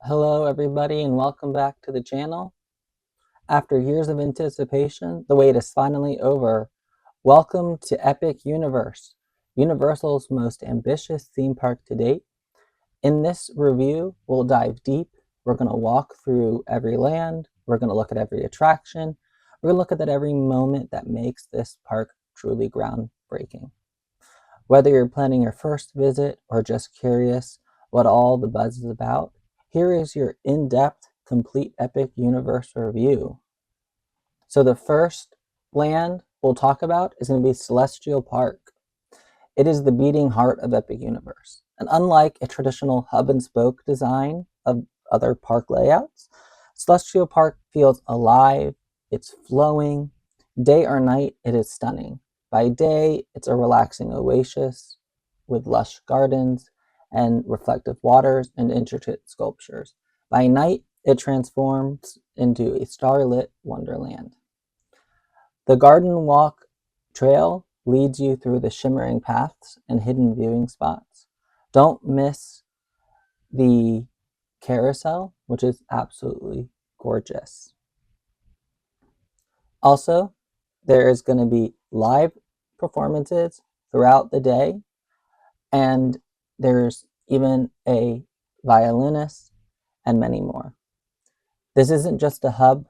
Hello everybody and welcome back to the channel. After years of anticipation, the wait is finally over. Welcome to Epic Universe, Universal's most ambitious theme park to date. In this review, we'll dive deep. We're going to walk through every land. We're going to look at every attraction. We're going to look at every moment that makes this park truly groundbreaking. Whether you're planning your first visit or just curious what all the buzz is about, here is your in-depth, complete Epic Universe review. So the first land we'll talk about is going to be Celestial Park. It is the beating heart of Epic Universe. And unlike a traditional hub and spoke design of other park layouts, Celestial Park feels alive, it's flowing. Day or night, it is stunning. By day, it's a relaxing oasis with lush gardens and reflective waters and intricate sculptures. By night, it transforms into a starlit wonderland. The Garden Walk Trail leads you through the shimmering paths and hidden viewing spots. Don't miss the carousel, which is absolutely gorgeous. Also, there is going to be live performances throughout the day, and there's even a violinist and many more. This isn't just a hub,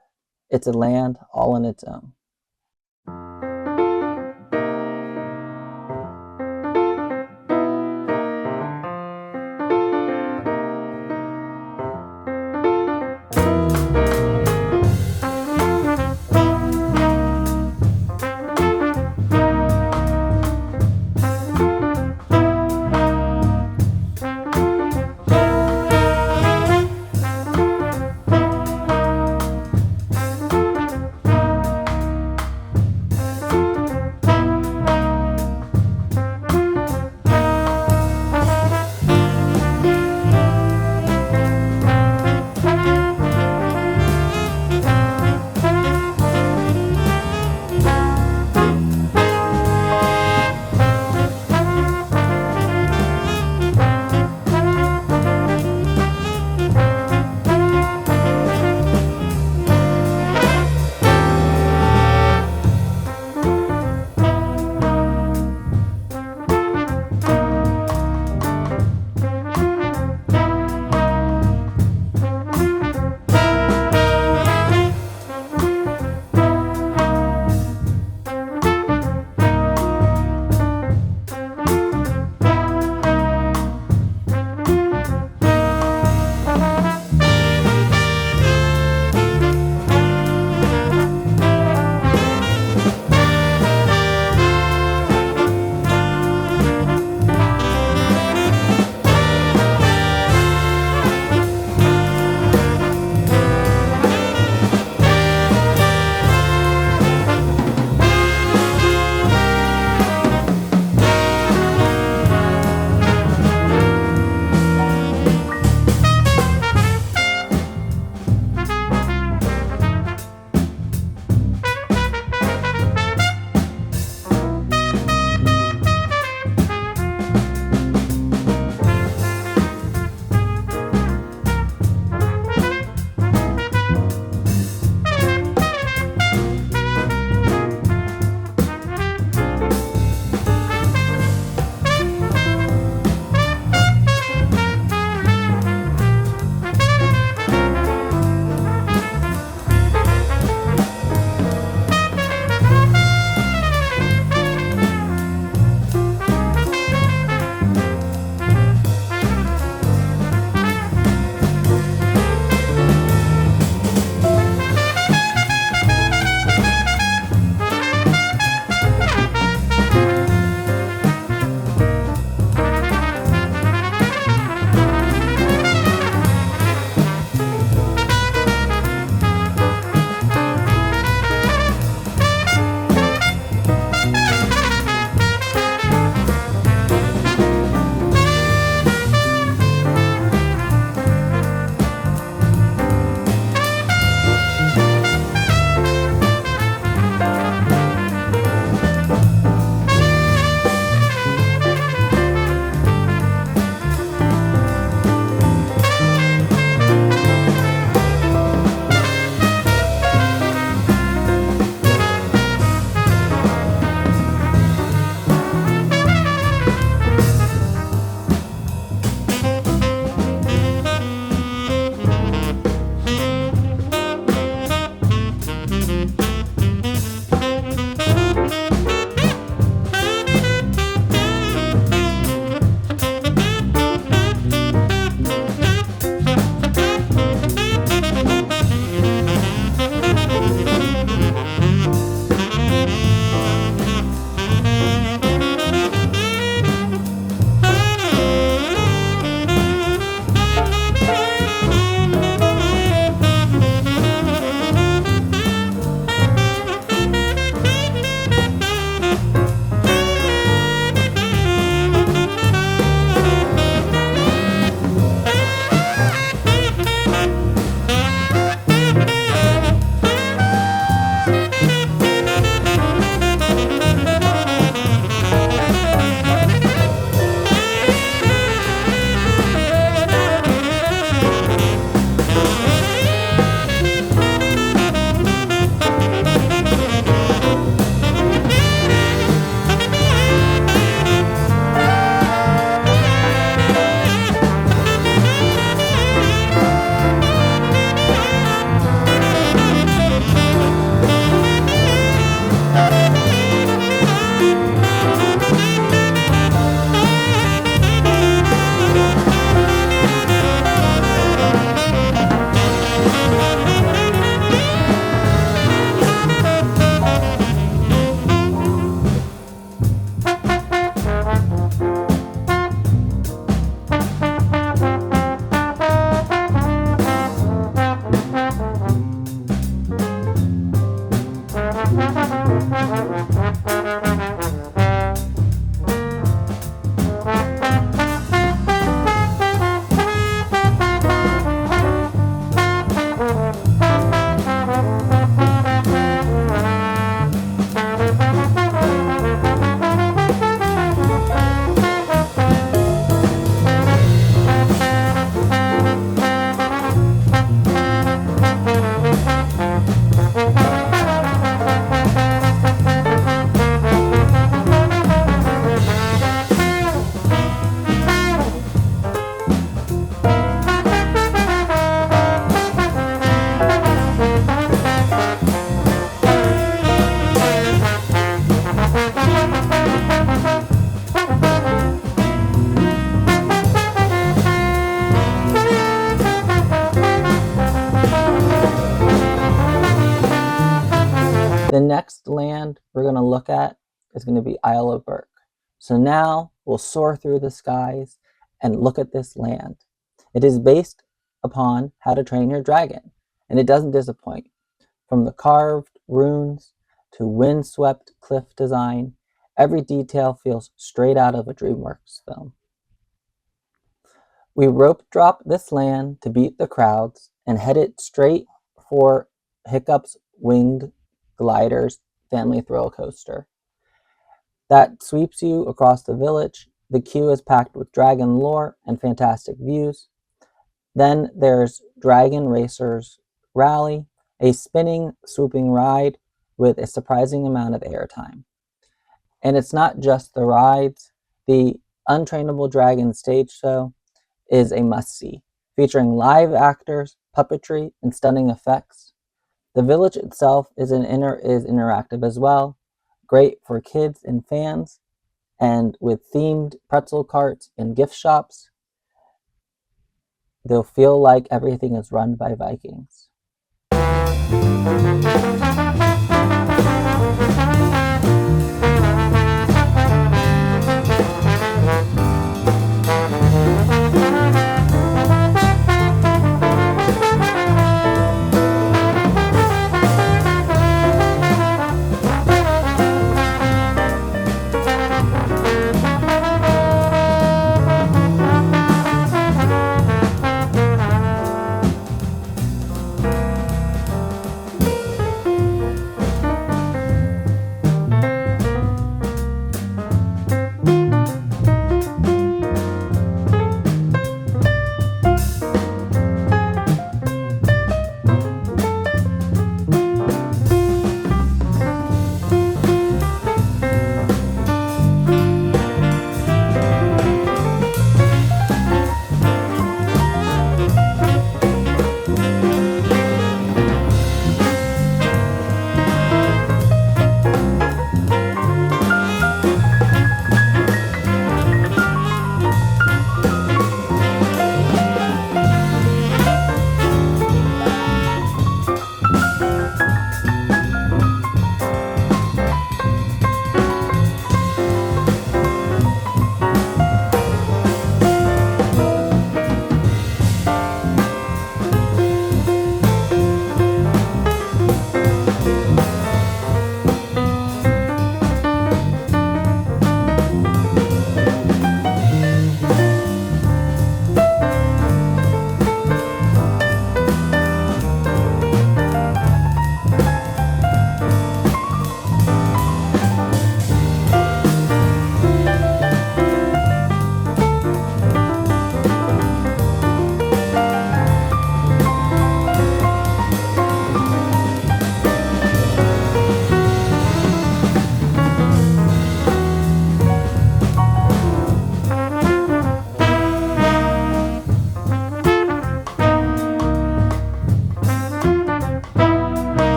it's a land all on its own. next land we're going to look at is going to be Isle of Berk. So now we'll soar through the skies and look at this land. It is based upon How to Train Your Dragon, and it doesn't disappoint. From the carved runes to windswept cliff design, every detail feels straight out of a DreamWorks film. We rope drop this land to beat the crowds and head it straight for Hiccup's Winged Gliders family thrill coaster that sweeps you across the village. The queue is packed with dragon lore and fantastic views. Then there's Dragon Racers Rally, a spinning, swooping ride with a surprising amount of airtime. And it's not just the rides. The Untrainable Dragon stage show is a must-see, featuring live actors, puppetry, and stunning effects. The village itself is interactive as well, great for kids and fans, and with themed pretzel carts and gift shops, they'll feel like everything is run by Vikings.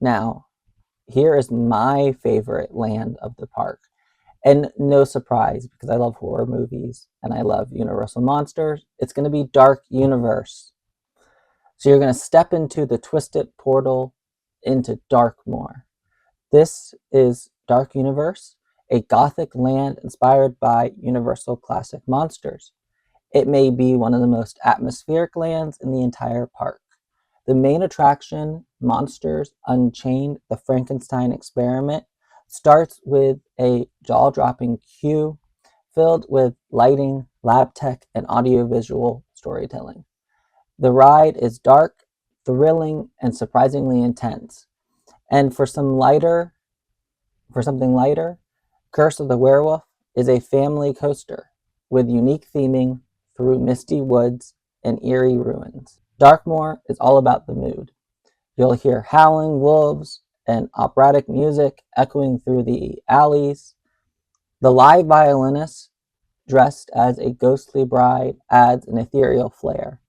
Now, here is my favorite land of the park. And no surprise, because I love horror movies and I love Universal Monsters, it's going to be Dark Universe. So you're going to step into the twisted portal into Darkmoor. This is Dark Universe, a gothic land inspired by Universal classic monsters. It may be one of the most atmospheric lands in the entire park. The main attraction, Monsters Unchained, the Frankenstein experiment, starts with a jaw-dropping queue filled with lighting, lab tech, and audiovisual storytelling. The ride is dark, thrilling, and surprisingly intense. And for something lighter, Curse of the Werewolf is a family coaster with unique theming through misty woods and eerie ruins. Darkmoor is all about the mood. You'll hear howling wolves and operatic music echoing through the alleys. The live violinist, dressed as a ghostly bride, adds an ethereal flair.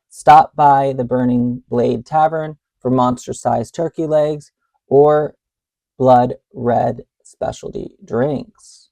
Stop by the Burning Blade Tavern for monster-sized turkey legs or blood red specialty drinks.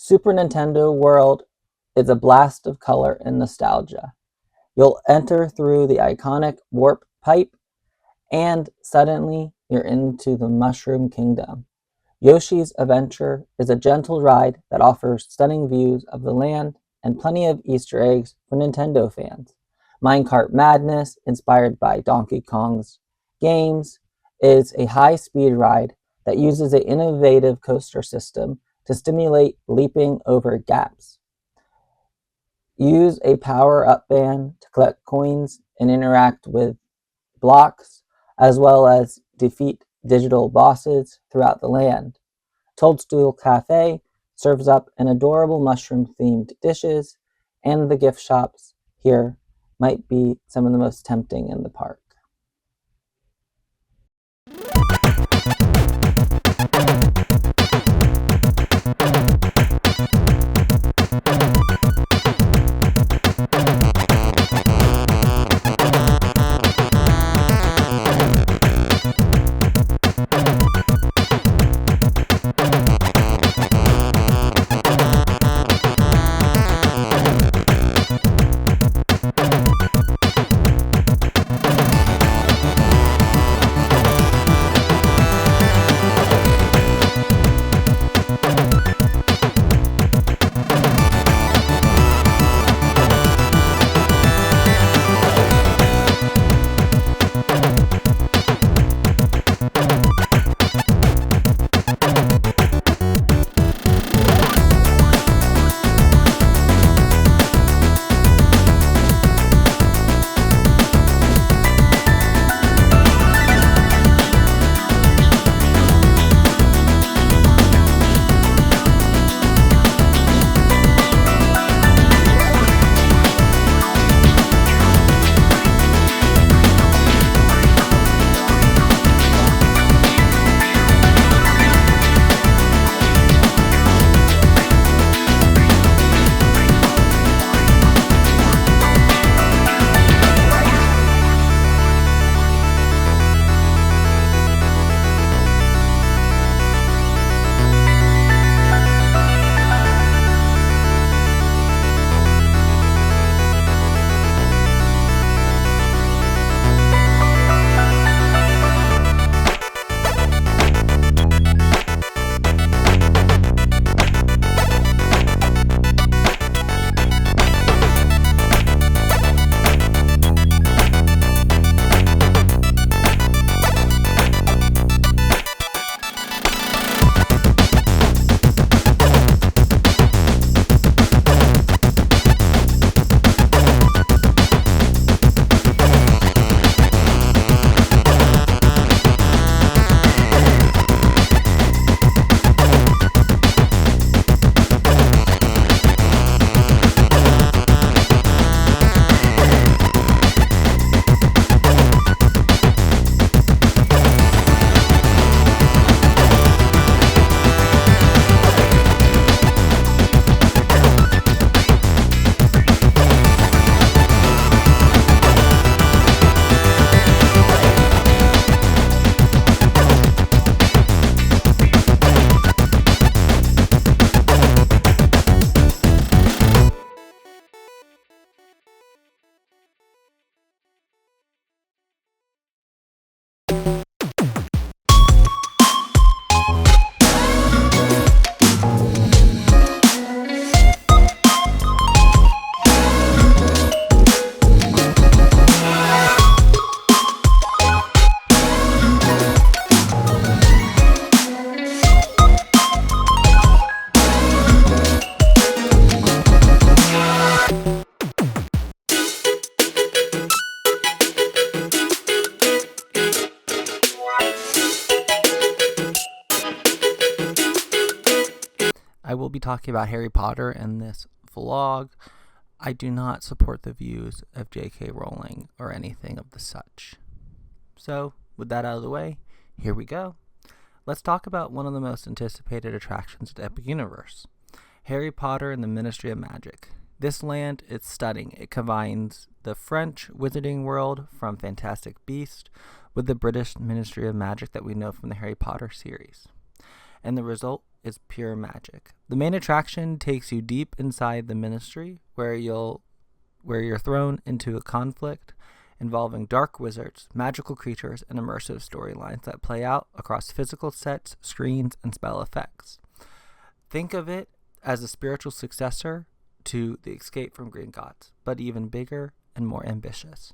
Super Nintendo World is a blast of color and nostalgia. You'll enter through the iconic warp pipe, and suddenly you're into the Mushroom Kingdom. Yoshi's Adventure is a gentle ride that offers stunning views of the land and plenty of Easter eggs for Nintendo fans. Minecart Madness, inspired by Donkey Kong's games, is a high-speed ride that uses an innovative coaster system to stimulate leaping over gaps. Use a power-up band to collect coins and interact with blocks, as well as defeat digital bosses throughout the land. Toadstool Cafe serves up an adorable mushroom-themed dishes, and the gift shops here might be some of the most tempting in the park. I will be talking about Harry Potter in this vlog. I do not support the views of J.K. Rowling or anything of the such. So, with that out of the way, here we go. Let's talk about one of the most anticipated attractions at Epic Universe, Harry Potter and the Ministry of Magic. This land is stunning. It combines the French wizarding world from Fantastic Beasts with the British Ministry of Magic that we know from the Harry Potter series. And the result is pure magic. The main attraction takes you deep inside the ministry, where you're thrown into a conflict involving dark wizards, magical creatures, and immersive storylines that play out across physical sets, screens, and spell effects. Think of it as a spiritual successor to The Escape from Gringotts, but even bigger and more ambitious.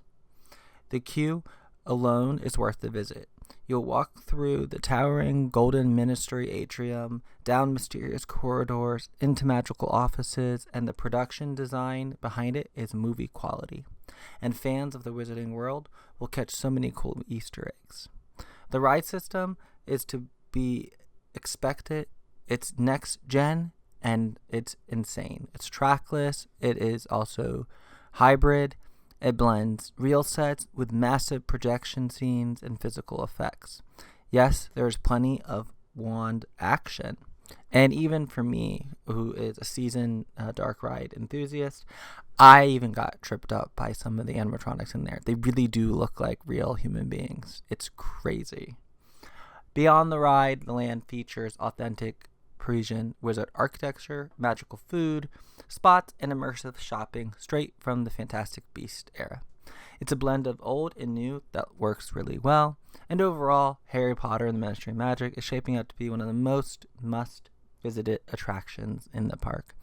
The queue alone is worth the visit. You'll walk through the towering golden ministry atrium, down mysterious corridors, into magical offices, and the production design behind it is movie quality. And fans of the Wizarding World will catch so many cool Easter eggs. The ride system is to be expected. It's next gen, and it's insane. It's trackless. It is also hybrid. It blends real sets with massive projection scenes and physical effects. Yes, there's plenty of wand action. And even for me, who is a seasoned dark ride enthusiast, I even got tripped up by some of the animatronics in there. They really do look like real human beings. It's crazy. Beyond the ride, the land features authentic Parisian wizard architecture, magical food, spots, and immersive shopping straight from the Fantastic Beasts era. It's a blend of old and new that works really well, and overall, Harry Potter and the Ministry of Magic is shaping up to be one of the most must-visited attractions in the park.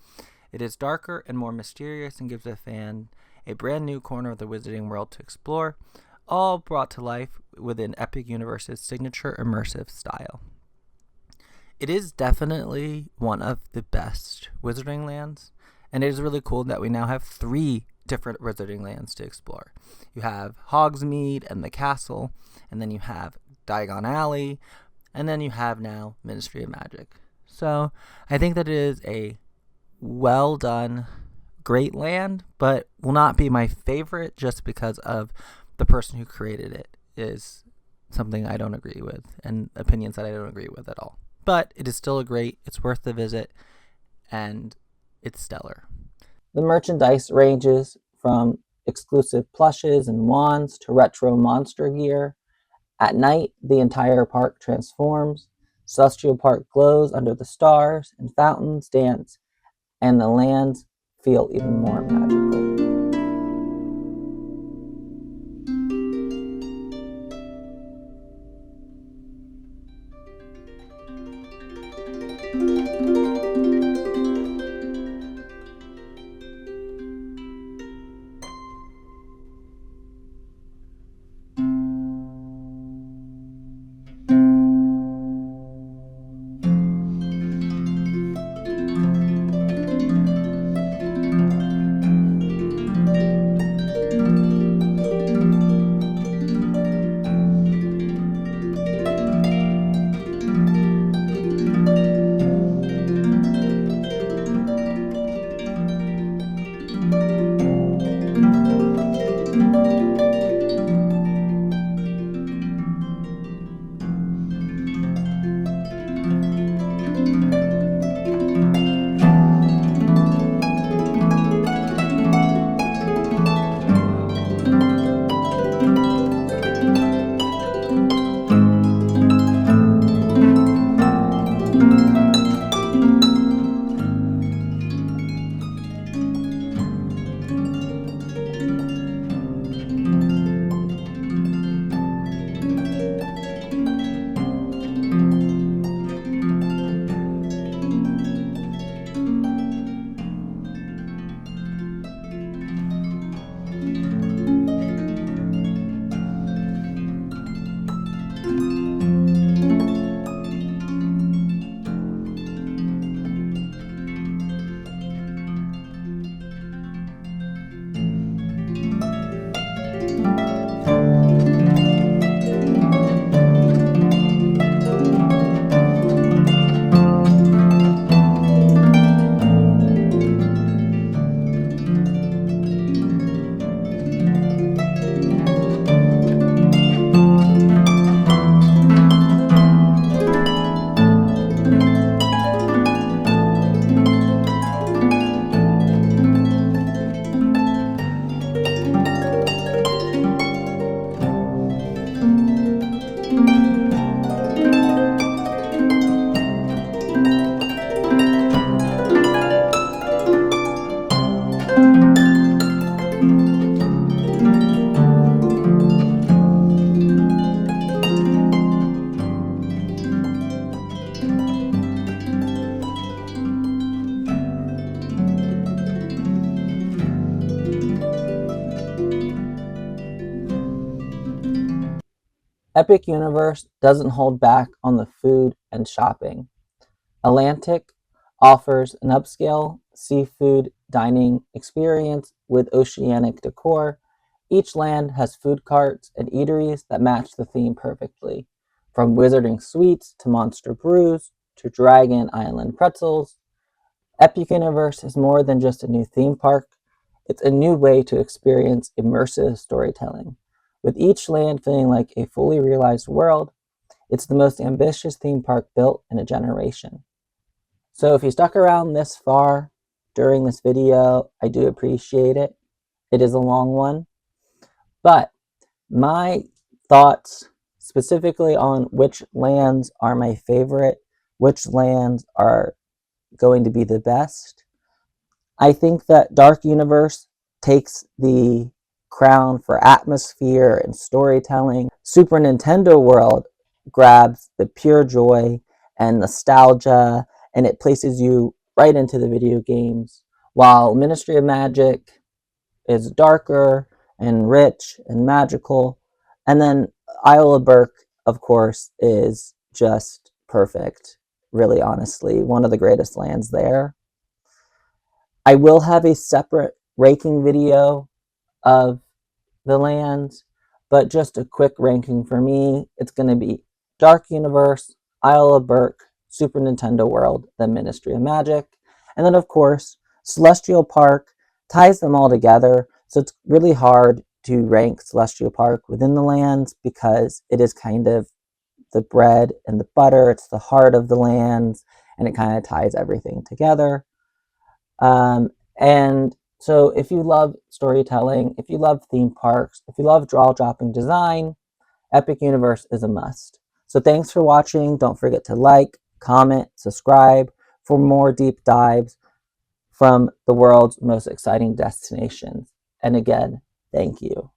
It is darker and more mysterious and gives a fan a brand new corner of the Wizarding World to explore, all brought to life within Epic Universe's signature immersive style. It is definitely one of the best Wizarding Lands, and it is really cool that we now have 3 different Wizarding Lands to explore. You have Hogsmeade and the castle, and then you have Diagon Alley, and then you have now Ministry of Magic. So I think that it is a well done, great land, but will not be my favorite just because of the person who created it is something I don't agree with, and opinions that I don't agree with at all. But it is still it's worth the visit, and it's stellar. The merchandise ranges from exclusive plushes and wands to retro monster gear. At night, the entire park transforms. Celestial Park glows under the stars, and fountains dance, and the lands feel even more magical. Epic Universe doesn't hold back on the food and shopping. Atlantic offers an upscale seafood dining experience with oceanic decor. Each land has food carts and eateries that match the theme perfectly, from wizarding sweets to monster brews to Dragon Island pretzels. Epic Universe is more than just a new theme park, it's a new way to experience immersive storytelling. With each land feeling like a fully realized world, it's the most ambitious theme park built in a generation. So if you stuck around this far during this video, I do appreciate it. It is a long one, but my thoughts specifically on which lands are my favorite, which lands are going to be the best. I think that Dark Universe takes the crown for atmosphere and storytelling. Super Nintendo World grabs the pure joy and nostalgia, and it places you right into the video games, while Ministry of Magic is darker and rich and magical. And then Isle of Berk, of course, is just perfect, really honestly, one of the greatest lands there. I will have a separate ranking video of the lands, but just a quick ranking for me, it's going to be Dark Universe, Isle of Berk, Super Nintendo World, then Ministry of Magic. And then, of course, Celestial Park ties them all together. So it's really hard to rank Celestial Park within the lands because it is kind of the bread and the butter. It's the heart of the lands, and it kind of ties everything together. Um, and so if you love storytelling, if you love theme parks, if you love draw dropping design, Epic Universe is a must. So thanks for watching. Don't forget to like, comment, subscribe for more deep dives from the world's most exciting destinations. And again, thank you.